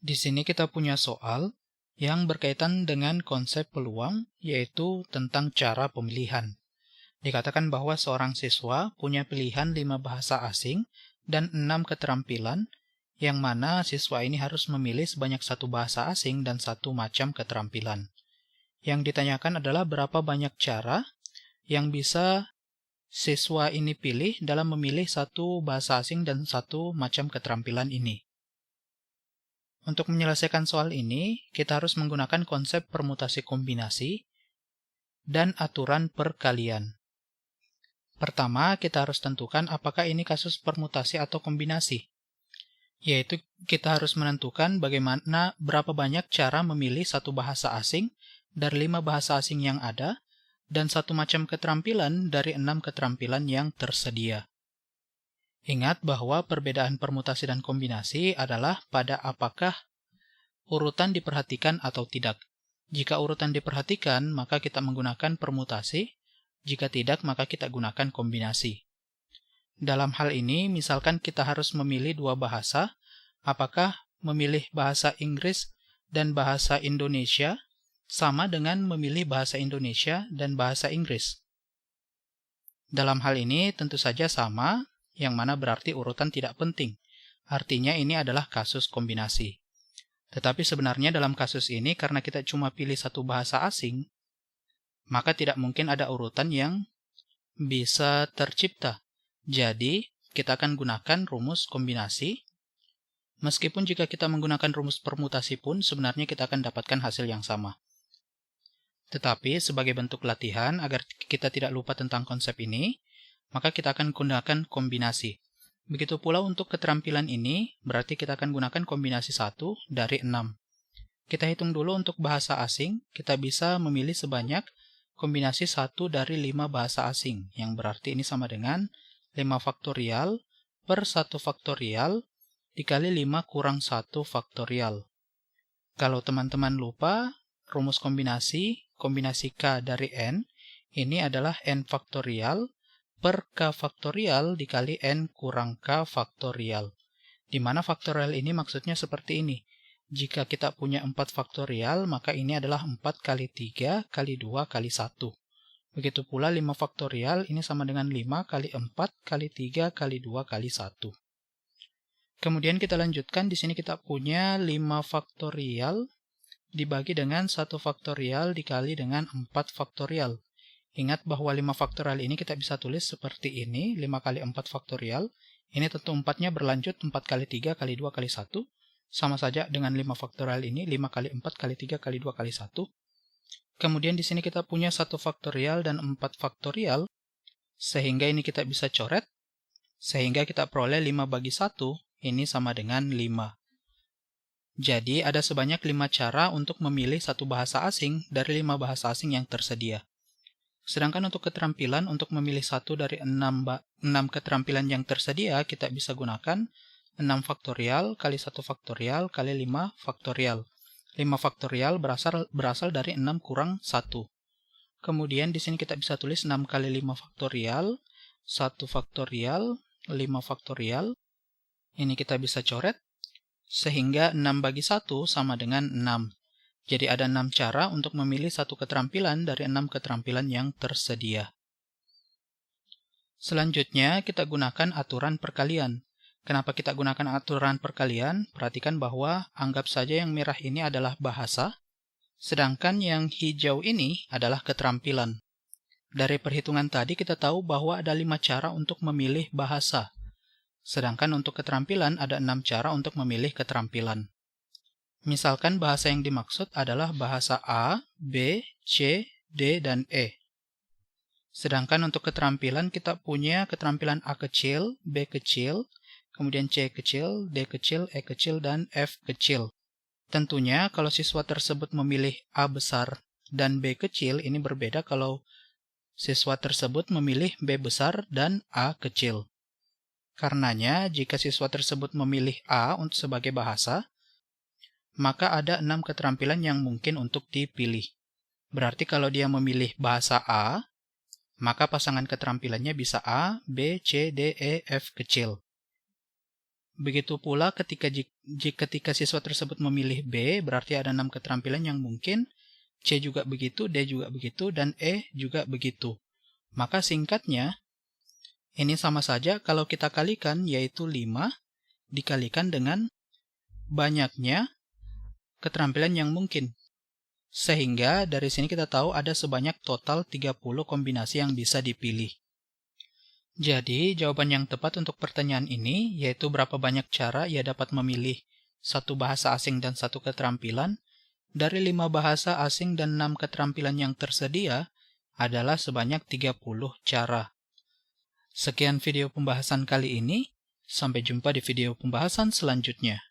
Di sini kita punya soal yang berkaitan dengan konsep peluang, yaitu tentang cara pemilihan. Dikatakan bahwa seorang siswa punya pilihan 5 bahasa asing dan 6 keterampilan, yang mana siswa ini harus memilih sebanyak satu bahasa asing dan satu macam keterampilan. Yang ditanyakan adalah berapa banyak cara yang bisa siswa ini pilih dalam memilih satu bahasa asing dan satu macam keterampilan ini. Untuk menyelesaikan soal ini, kita harus menggunakan konsep permutasi kombinasi dan aturan perkalian. Pertama, kita harus tentukan apakah ini kasus permutasi atau kombinasi. Yaitu kita harus menentukan berapa banyak cara memilih satu bahasa asing dari 5 bahasa asing yang ada dan satu macam keterampilan dari 6 keterampilan yang tersedia. Ingat bahwa perbedaan permutasi dan kombinasi adalah pada apakah urutan diperhatikan atau tidak. Jika urutan diperhatikan, maka kita menggunakan permutasi. Jika tidak, maka kita gunakan kombinasi. Dalam hal ini, misalkan kita harus memilih dua bahasa, apakah memilih bahasa Inggris dan bahasa Indonesia sama dengan memilih bahasa Indonesia dan bahasa Inggris? Dalam hal ini tentu saja sama, yang mana berarti urutan tidak penting. Artinya ini adalah kasus kombinasi. Tetapi sebenarnya dalam kasus ini, karena kita cuma pilih satu bahasa asing, maka tidak mungkin ada urutan yang bisa tercipta. Jadi, kita akan gunakan rumus kombinasi. Meskipun jika kita menggunakan rumus permutasi pun, sebenarnya kita akan dapatkan hasil yang sama. Tetapi, sebagai bentuk latihan, agar kita tidak lupa tentang konsep ini, maka kita akan gunakan kombinasi. Begitu pula untuk keterampilan ini, berarti kita akan gunakan kombinasi 1 dari 6. Kita hitung dulu untuk bahasa asing, kita bisa memilih sebanyak kombinasi 1 dari 5 bahasa asing, yang berarti ini sama dengan 5 faktorial per 1 faktorial dikali 5 kurang 1 faktorial. Kalau teman-teman lupa, rumus kombinasi K dari N, ini adalah N faktorial per K faktorial dikali N kurang K faktorial. Di mana faktorial ini maksudnya seperti ini. Jika kita punya 4 faktorial, maka ini adalah 4 kali 3 kali 2 kali 1. Begitu pula 5 faktorial, ini sama dengan 5 kali 4 kali 3 kali 2 kali 1. Kemudian kita lanjutkan, di sini kita punya 5 faktorial dibagi dengan 1 faktorial dikali dengan 4 faktorial. Ingat bahwa 5 faktorial ini kita bisa tulis seperti ini, 5 kali 4 faktorial. Ini tentu 4-nya berlanjut, 4 kali 3 kali 2 kali 1. Sama saja dengan 5 faktorial ini, 5 kali 4 kali 3 kali 2 kali 1. Kemudian di sini kita punya 1 faktorial dan 4 faktorial, sehingga ini kita bisa coret, sehingga kita peroleh 5 bagi 1, ini sama dengan 5. Jadi ada sebanyak 5 cara untuk memilih satu bahasa asing dari 5 bahasa asing yang tersedia. Sedangkan untuk keterampilan, untuk memilih satu dari 6 keterampilan yang tersedia, kita bisa gunakan 6 faktorial kali 1 faktorial kali 5 faktorial. 5 faktorial berasal dari 6 kurang 1. Kemudian di sini kita bisa tulis 6 kali 5 faktorial, 1 faktorial, 5 faktorial. Ini kita bisa coret, sehingga 6 bagi 1 sama dengan 6. Jadi ada 6 cara untuk memilih satu keterampilan dari 6 keterampilan yang tersedia. Selanjutnya kita gunakan aturan perkalian. Kenapa kita gunakan aturan perkalian? Perhatikan bahwa anggap saja yang merah ini adalah bahasa, sedangkan yang hijau ini adalah keterampilan. Dari perhitungan tadi kita tahu bahwa ada 5 cara untuk memilih bahasa. Sedangkan untuk keterampilan ada 6 cara untuk memilih keterampilan. Misalkan bahasa yang dimaksud adalah bahasa A, B, C, D, dan E. Sedangkan untuk keterampilan kita punya keterampilan A kecil, B kecil, kemudian C kecil, D kecil, E kecil, dan F kecil. Tentunya kalau siswa tersebut memilih A besar dan B kecil, ini berbeda kalau siswa tersebut memilih B besar dan A kecil. Karenanya, jika siswa tersebut memilih A untuk sebagai bahasa, maka ada 6 keterampilan yang mungkin untuk dipilih. Berarti kalau dia memilih bahasa A, maka pasangan keterampilannya bisa A, B, C, D, E, F kecil. Begitu pula ketika siswa tersebut memilih B, berarti ada 6 keterampilan yang mungkin, C juga begitu, D juga begitu, dan E juga begitu. Maka singkatnya, ini sama saja kalau kita kalikan, yaitu 5 dikalikan dengan banyaknya keterampilan yang mungkin. Sehingga dari sini kita tahu ada sebanyak total 30 kombinasi yang bisa dipilih. Jadi, jawaban yang tepat untuk pertanyaan ini yaitu berapa banyak cara ia dapat memilih satu bahasa asing dan satu keterampilan dari 5 bahasa asing dan 6 keterampilan yang tersedia adalah sebanyak 30 cara. Sekian video pembahasan kali ini, sampai jumpa di video pembahasan selanjutnya.